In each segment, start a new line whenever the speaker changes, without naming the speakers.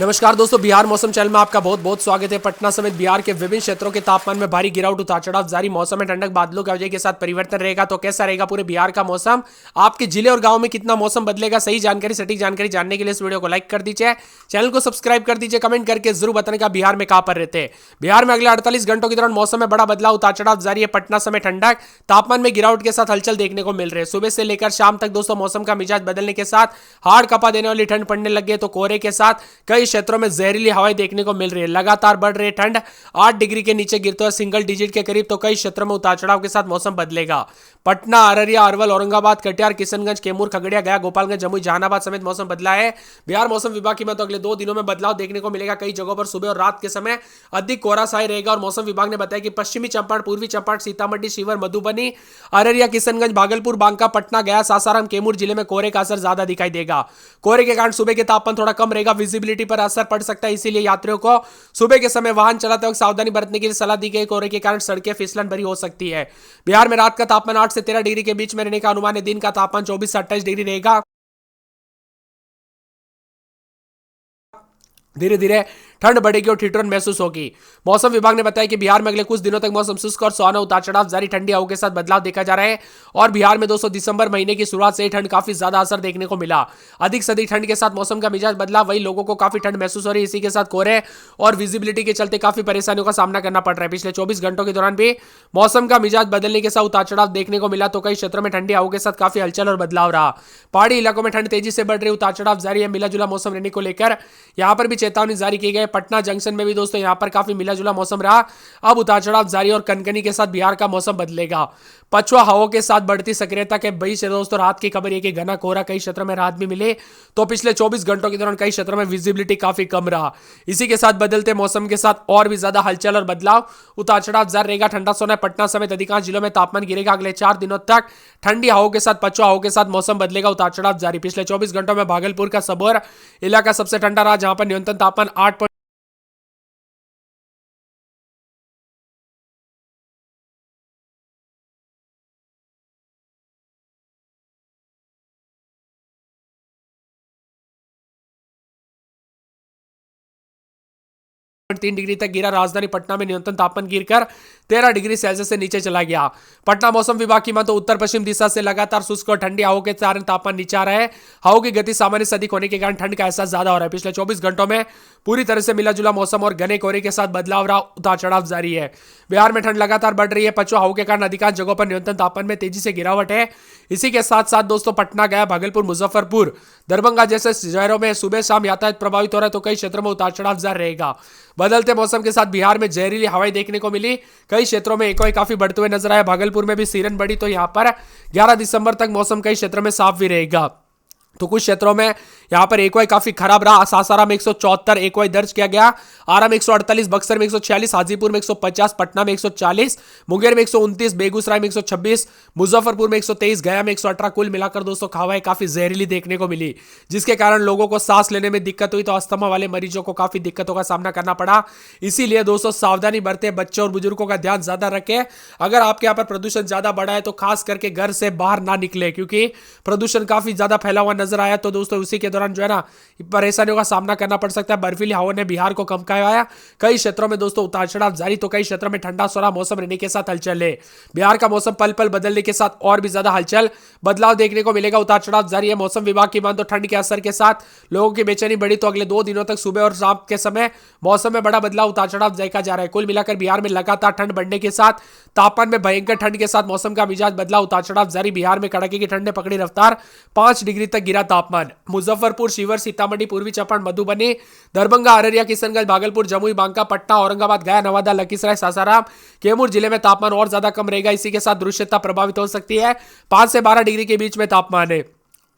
नमस्कार दोस्तों, बिहार मौसम चैनल में आपका बहुत बहुत स्वागत है। पटना समेत बिहार के विभिन्न क्षेत्रों के तापमान में भारी गिरावट, उतार चढ़ाव जारी। मौसम में ठंडक, बादलों की वजह के साथ परिवर्तन रहेगा। तो कैसा रहेगा पूरे बिहार का मौसम, आपके जिले और गांव में कितना मौसम बदलेगा, सही जानकारी, सटीक जानकारी जानने के लिए इस वीडियो को लाइक कर दीजिए, चैनल को सब्सक्राइब कर दीजिए, कमेंट करके जरूर बताने का बिहार में कहां पर रहते हैं। बिहार में अगले 48 घंटों के दौरान मौसम में बड़ा बदलाव, उतार चढ़ाव जारी है। पटना समेत ठंडक, तापमान में गिरावट के साथ हलचल देखने को मिल रही है। सुबह से लेकर शाम तक दोस्तों मौसम का मिजाज बदलने के साथ हाड़ कपा देने वाली ठंड पड़ने लग गई। तो कोहरे के साथ कई क्षेत्रों में जहरीली हवाएं देखने को मिल रही है। लगातार बढ़ रही ठंड, 8 डिग्री के नीचे गिरते हुए सिंगल डिजिट के करीब। तो कई क्षेत्रों में उतार चढ़ाव के साथ मौसम बदलेगा। पटना, अररिया, अरवल, औरंगाबाद, कटिहार, किशनगंज, कैमूर, खगड़िया, गया, गोपालगंज, जमुई, जहानाबाद समेत मौसम बदला है। बिहार मौसम विभाग की तो अगले 2 दिनों में बदलाव देखने को मिलेगा। कई जगहों पर सुबह और रात के समय अधिक कोहरा छाया रहेगा। और मौसम विभाग ने बताया कि पश्चिमी चंपारण, पूर्वी चंपारण, सीतामढ़ी, शिवहर, मधुबनी, अररिया, किशनगंज, भागलपुर, बांका, पटना, गया, सासाराम, कैमूर जिले में कोहरे का असर ज्यादा दिखाई देगा। कोहरे के कारण सुबह के तापमान थोड़ा कम रहेगा, विजिबिलिटी पर असर पड़ सकता है। इसीलिए यात्रियों को सुबह के समय वाहन चलाते वक्त सावधानी बरतने की सलाह दी गई। कोहरे के कारण सड़कें फिसलन भरी हो सकती है। बिहार में रात का तापमान 8 से 13 डिग्री के बीच में रहने का अनुमान है। दिन का तापमान 24 से 28 डिग्री रहेगा। धीरे धीरे ठंड बढ़ेगी और ठिठुरन महसूस होगी। मौसम विभाग ने बताया कि बिहार में अगले कुछ दिनों तक मौसम शुष्क और सुहाना, उतार चढ़ाव जारी, ठंडी हवाओं के साथ बदलाव देखा जा रहा है। और बिहार में दोस्तों दिसंबर महीने की शुरुआत से ही ठंड काफी ज्यादा असर देखने को मिला। अधिक से अधिक ठंड के साथ मौसम का मिजाज बदला, वही लोगों को काफी ठंड महसूस हो रही है। इसी के साथ कोहरे और विजिबिलिटी के चलते काफी परेशानियों का सामना करना पड़ रहा है। पिछले 24 घंटों के दौरान भी मौसम का मिजाज बदलने के साथ उतार चढ़ाव देखने को मिला। तो कई क्षेत्रों में ठंडी हवाओं के साथ काफी हलचल और बदलाव रहा। पहाड़ी इलाकों में ठंड तेजी से बढ़ रही, उतार चढ़ाव जारी है। मिला जुला मौसम रहने को लेकर यहां पर भी चेतावनी जारी की गई। पटना जंक्शन में भी दोस्तों यहां पर काफी मिला जुला मौसम रहा। अब उतार चढ़ाव जारी और कनकनी के साथ बिहार का मौसम बदलेगा। पछुआ हवाओं के साथ बढ़ती सक्रियता के बीच से दोस्तों रात की खबर है कि घना कोहरा, कई क्षेत्रों में राहत भी मिले। तो पिछले 24 घंटों के दौरान कई क्षेत्रों में विजिबिलिटी काफी कम रहा। इसी के साथ बदलते मौसम के साथ और भी ज्यादा हलचल और बदलाव, उतार चढ़ाव जारी रहेगा। ठंडा सोना पटना समेत अधिकांश जिलों में तापमान गिरेगा। अगले 4 दिनों तक ठंडी हवाओं के साथ पछुआ हवाओं के साथ मौसम बदलेगा, उतार चढ़ाव जारी। पिछले 24 घंटों में भागलपुर का सबौर इलाका सबसे ठंडा रहा, जहां पर न्यूनतम तापमान 8 3 डिग्री तक गिरा। राजधानी पटना में न्यूनतम तापमान गिरकर 13 डिग्री सेल्सियस से नीचे चला गया। पटना मौसम विभाग की माने उत्तर पश्चिम दिशा से लगातार शुष्क और ठंडी हवाओं के कारण तापमान नीचे आ रहा है। हवाओं की गति सामान्य से अधिक होने के कारण ठंड का एहसास ज्यादा हो रहा है। पिछले 24 घंटों में पूरी तरह से मिला जुला मौसम और घने कोहरे के साथ बदलाव रहा, उतार चढ़ाव जारी है। बिहार में ठंड लगातार बढ़ रही है। पछुआ हवाओं के कारण अधिकांश जगहों पर न्यूनतम तापमान में तेजी से गिरावट है। इसी के साथ साथ दोस्तों पटना, गया, भागलपुर, मुजफ्फरपुर, दरभंगा जैसे शहरों में सुबह शाम यातायात प्रभावित हो रहा है। तो कई क्षेत्रों में उतार चढ़ाव जारी रहेगा। बदलते मौसम के साथ बिहार में जहरीली हवाएं देखने को मिली। कई क्षेत्रों में एक काफी बढ़ते हुए नजर आया। भागलपुर में भी सीरन बढ़ी। तो यहां पर 11 दिसंबर तक मौसम कई क्षेत्रों में साफ भी रहेगा। तो कुछ क्षेत्रों में यहां पर एकवाई काफी खराब रहा। सासाराम में 174 एकवाई दर्ज किया गया, आरा में 148, बक्सर में 146, हाजीपुर में 150, पटना में 140, मुंगेर में 129, बेगूसराय में 126, मुजफ्फरपुर में 123, गया में 118। कुल मिलाकर दोस्तों हवाएं काफी जहरीली देखने को मिली, जिसके कारण लोगों को सांस लेने में दिक्कत हुई। तो अस्थमा वाले मरीजों को काफी दिक्कतों का सामना करना पड़ा। इसीलिए दोस्तों सावधानी बरते, बच्चों और बुजुर्गों का ध्यान ज्यादा रखें। अगर आपके यहाँ पर प्रदूषण ज्यादा बढ़ा है तो खास करके घर से बाहर ना निकले, क्योंकि प्रदूषण काफी ज्यादा फैला हुआ नजर आया। तो दोस्तों उसी के दौरान जो है ना परेशानियों का सामना करना पड़ सकता है। बर्फीली हवाओं ने बिहार को कमकाया। कई क्षेत्रों में दोस्तों उतार चढ़ाव जारी। तो कई क्षेत्रों में ठंडा सोना मौसम रहने के साथ हलचल है। बिहार का मौसम पल पल बदलने के साथ और भी ज्यादा हलचल बदलाव देखने को मिलेगा। उतार चढ़ाव जारी है। मौसम विभाग की मान तो ठंड के असर के साथ लोगों की बेचैनी बढ़ी। तो अगले 2 दिनों तक सुबह और शाम के समय मौसम में बड़ा बदलाव, उतार चढ़ाव देखा जा रहा है। कुल मिलाकर बिहार में लगातार ठंड बढ़ने के साथ तापमान में भयंकर ठंड के साथ मौसम का मिजाज बदला, उतार चढ़ाव जारी। बिहार में कड़ाके की ठंड ने पकड़ी रफ्तार, 5 डिग्री तक गिरा तापमान। मुजफ्फरपुर, शिवहर, सीतामढ़ी, पूर्वी चंपारण, मधुबनी, दरभंगा, अररिया, किशनगंज, भागलपुर, जमुई, बांका, पटना, औरंगाबाद, गया, नवादा, लखीसराय, सासाराम, कैमूर जिले में तापमान और ज्यादा कम रहेगा। इसी के साथ दृश्यता प्रभावित हो सकती है। 5 से 12 डिग्री के बीच में तापमान है।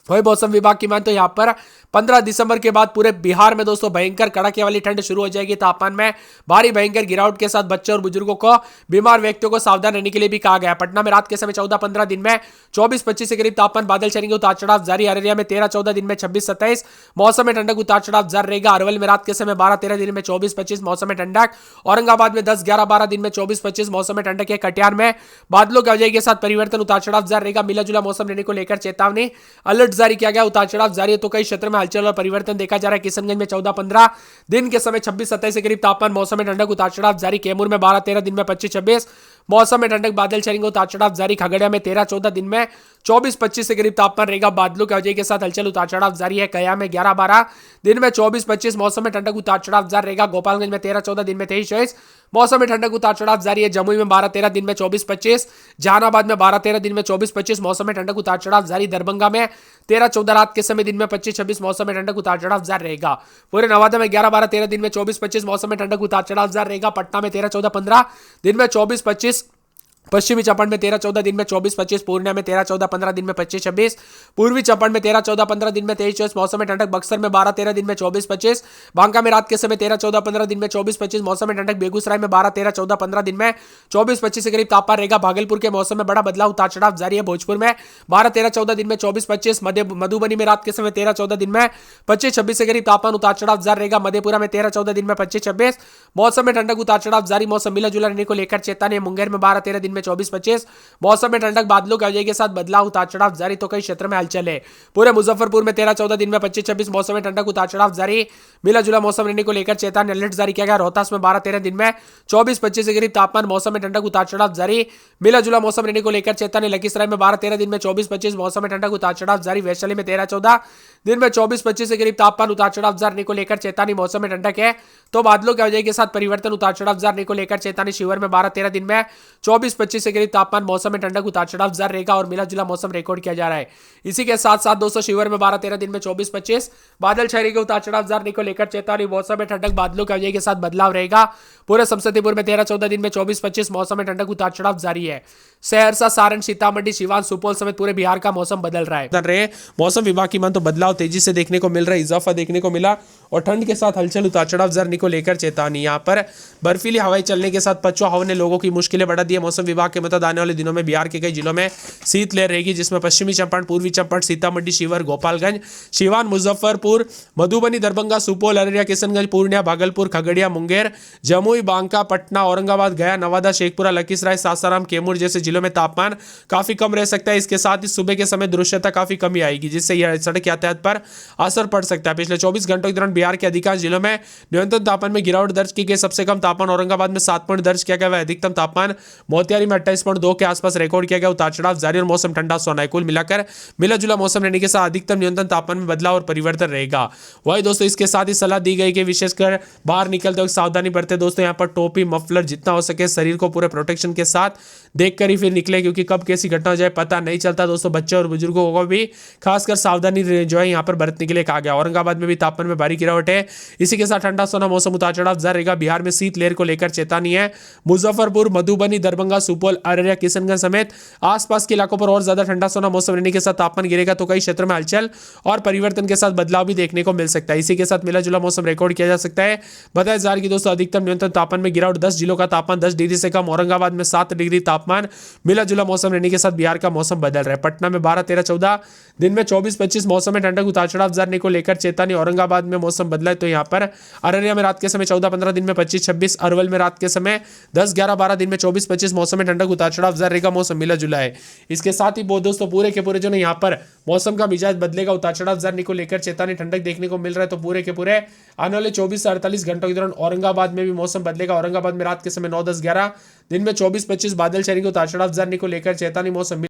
वही मौसम विभाग की मान तो यहां पर 15 दिसंबर के बाद पूरे बिहार में दोस्तों भयंकर कड़ाके वाली ठंड शुरू हो जाएगी। तापमान में भारी भयंकर गिरावट के साथ बच्चों और बुजुर्गों को, बीमार व्यक्तियों को सावधान रहने के लिए भी कहा गया। पटना में रात के समय 14-15 दिन में 24-25 के करीब तापमान, बादल चलेंगे, उतार चढ़ाव जारी। अररिया में 13-14 दिन में 26-27 मौसम में ठंडक, उतार चढ़ाव जारी रहेगा। अरवल में रात के समय 12-13 दिन में 24-25 मौसम में ठंडक। औरंगाबाद में 10-11-12 दिन में 24-25 मौसम में ठंडक है। कटिहार में बादलों की वजह के साथ परिवर्तन, उतार चढ़ाव जारी रहेगा। मिला जुला मौसम रहने को लेकर चेतावनी, अलर्ट अलर्ट जारी किया गया, उतार चढ़ाव जारी है तो कई क्षेत्र में हलचल और परिवर्तन देखा जा रहा है। किशनगंज में 14-15 दिन के समय 26-27 के करीब तापमान, मौसम में ठंडक, उतार चढ़ाव जारी। कैमूर में 12-13 दिन में 25-26 मौसम में ठंडक, बादल छाएंगे, उतार चढ़ाव जारी। खगड़िया में 13-14 दिन में 24-25 के करीब तापमान रहेगा, बादलों की वजह के साथ हलचल, उतार चढ़ाव जारी है। गया में 11-12 दिन में 24-25 मौसम में ठंडक, उतार चढ़ाव जारी रहेगा। गोपालगंज में 13-14 दिन में 23-23 मौसम में ठंडक, उतार चढ़ाव जारी है। जमुई में 12-13 दिन में 24-25, जहानाबाद में 12-13 दिन में 24-25 मौसम में ठंडक, उतार चढ़ाव जारी। दरभंगा में 13-14 रात के समय दिन में 25-26 मौसम में ठंडक, उतार चढ़ाव जारी रहेगा। पूरे नवादा में 11-12-13 दिन में 24-25 मौसम में ठंडक, उतार चढ़ाव जारी रहेगा। पटना में 13-14-15 दिन में 24-25, पश्चिमी चंपारण में 13-14 दिन में 24-25, पूर्णिया में 13-14-15 दिन में 25-26, पूर्वी चंपारण में 13-14-15 दिन में 23-24 मौसम में ठंडक। बक्सर में 12-13 दिन में 24-25, बांका में रात के समय 13-14-15 दिन में 24-25 मौसम में ठंडक। बेगूसराय में 12-13-14-15 दिन में 24-25 के करीब तापमान रहेगा। भागलपुर के मौसम में बड़ा बदलाव, उतार चढ़ाव जारी है। भोजपुर में 12-13-14 दिन में 24-25, मधुबनी में रात के समय 13-14 दिन में 25-26 के करीब तापमान, उतार चढ़ाव जारी रहेगा। मधेपुरा में 13-14 दिन में 25-26 मौसम में ठंडक, उतार चढ़ाव जारी। मौसम मिला जुला रहने को लेकर चेतावनी। मुंगेर में 12-13 दिन में 24-25 मौसम में ठंडक, बादलों की वजह के साथ बदलाव, उतार चढ़ाव जारी तो कई क्षेत्र में हलचल है। पूरे मुजफ्फरपुर में 13-14 दिन में 25-26 मौसम में ठंडक, उतार चढ़ाव जारी। मिला जुला मौसम रहने को लेकर चेतावनी, अलर्ट जारी किया गया। रोहतास में 12-13 दिन में 24-25 के करीब तापमान, मौसम में ठंडक, उतार चढ़ाव जारी। मिला जुला मौसम रहने को लेकर चेतावनी। लखीसराय में 12-13 दिन में 24-25 मौसम में ठंडक, उतार चढ़ाव जारी। वैशाली में 13-14 दिन में 24-25 के करीब तापमान, उतार चढ़ाव जारी को लेकर चेतावनी। मौसम में ठंडक है तो बादलों की वजह के साथ परिवर्तन, उतार चढ़ाव जारी को लेकर चेतावनी। शिवहर में 12-13 दिन में 24-25 के करीब तापमान, मौसम में ठंडक, उतार चढ़ाव जारी रहेगा और मिला जुला मौसम रिकॉर्ड किया जा रहा है। इसी के साथ साथ दोस्तों शिवहर में 12-13 दिन में 24-25 बादल छाए रहेंगे, उतार चढ़ाव जारी को लेकर चेतावनी। मौसम में ठंडक, बादलों की वजह के साथ बदलाव रहेगा। पूरे समस्तीपुर में 13-14 दिन में 24-25 मौसम में ठंडक, उतार चढ़ाव जारी है। सहरसा, सारण, सीतामढ़ी, सिवान, सुपौल समेत पूरे बिहार का मौसम बदल रहा है। मौसम विभाग की मान तो बदलाव तेजी से देखने को मिल रहा है, इजाफा देखने को मिला और ठंड के साथ हलचल, उतार चढ़ाव जारी को लेकर चेतावनी। यहाँ पर बर्फीली हवाएं चलने के साथ पछुआ हवा ने लोगों की मुश्किलें बढ़ा दी है। मौसम विभाग के मुताबिक आने वाले दिनों में बिहार के कई जिलों में शीतलहर रहेगी, जिसमें पश्चिमी चंपारण, पूर्वी चंपारण, सीतामढ़ी, शिवहर, गोपालगंज, सिवान, मुजफ्फरपुर, मधुबनी, दरभंगा, सुपौल, अररिया, किशनगंज, पूर्णिया, भागलपुर, खगड़िया, मुंगेर, जमुई, बांका, पटना, औरंगाबाद, गया, नवादा, शेखपुरा, लखीसराय, सासाराम, कैमूर जैसे जिलों में तापमान काफी कम रह सकता है। इसके साथ ही सुबह के समय दृश्यता काफी कमी आएगी, जिससे यह सड़क यातायात पर असर पड़ सकता है। पिछले 24 घंटों के दौरान बिहार के अधिकांश जिलों में न्यूनतम तापमान में गिरावट दर्ज की गई। सबसे कम तापमान औरंगाबाद में 7 पॉइंट दर्ज किया गया, वह अधिकतम तापमान मोतिहारी में 28.2 के आसपास रिकॉर्ड किया गया। उतार चढ़ाव जारी और मौसम ठंडा सोना है। कुल मिलाकर मिला जुला मौसम रहने के साथ अधिकतम न्यूनतम तापमान में बदलाव और परिवर्तन रहेगा। वही दोस्तों इसके साथ ही सलाह दी गई कि विशेषकर बाहर निकलते वक्त सावधानी बरते। दोस्तों यहाँ पर टोपी, मफलर जितना हो सके शरीर को पूरे प्रोटेक्शन के साथ देखकर ही फिर निकले, क्योंकि कब कैसी घटना हो जाए पता नहीं चलता। दोस्तों बच्चे और बुजुर्गों को भी खासकर सावधानी जो है यहाँ पर बरतने के लिए कहा गया। औरंगाबाद में भी तापमान में भारी गिरावट है। इसी के साथ ठंडा सोना मौसम, उतार चढ़ाव जारी रहेगा। बिहार में शीतलहर को लेकर चेतावनी है। मुजफ्फरपुर, मधुबनी, दरभंगा, सुपौल, अररिया, किशनगंज समेत आसपास के इलाकों पर और ज्यादा ठंडा सोना मौसम रहने के साथ तापमान गिरेगा, तो कई क्षेत्रों में हलचल और परिवर्तन के साथ बदलाव भी देखने को मिल सकता है। इसी के साथ मिला जुला मौसम रिकॉर्ड किया जा सकता है। बताया जा रहा है कि दोस्तों अधिकतम न्यूनतम तापमान में गिरावट, 10 जिलों का तापमान 10 डिग्री से कम, औरंगाबाद में 7 डिग्री तापमान। मिला जुला मौसम रहने के साथ बिहार का मौसम बदल रहा है। पटना में 12-13-14 दिन में 24-25 मौसम में ठंडक, उतार चढ़ाव जारी को लेकर चेतावनी। औरंगाबाद में मौसम बदला है तो यहाँ पर अररिया में रात के समय 14-15 दिन में 25-26, अरवल में रात के समय 10-11-12 दिन में 24-25 मौसम में ठंडक, उतार चढ़ाव जारी रहेगा। मौसम मिला जुला है। इसके साथ ही दोस्तों पूरे के पूरे जो है यहाँ पर मौसम का मिजाज बदलेगा, उतार चढ़ाव जारी को लेकर चेतावनी, ठंडक देखने को मिल रहा है। तो पूरे के पूरे आने वाले 24 से 48 घंटों के दौरान औरंगाबाद में भी मौसम बदलेगा। औरंगाबाद में रात के समय 9-10-11 दिन में 24-25 बादल छाएंगे, उतार चढ़ाव जारी को लेकर चेतावनी। मौसम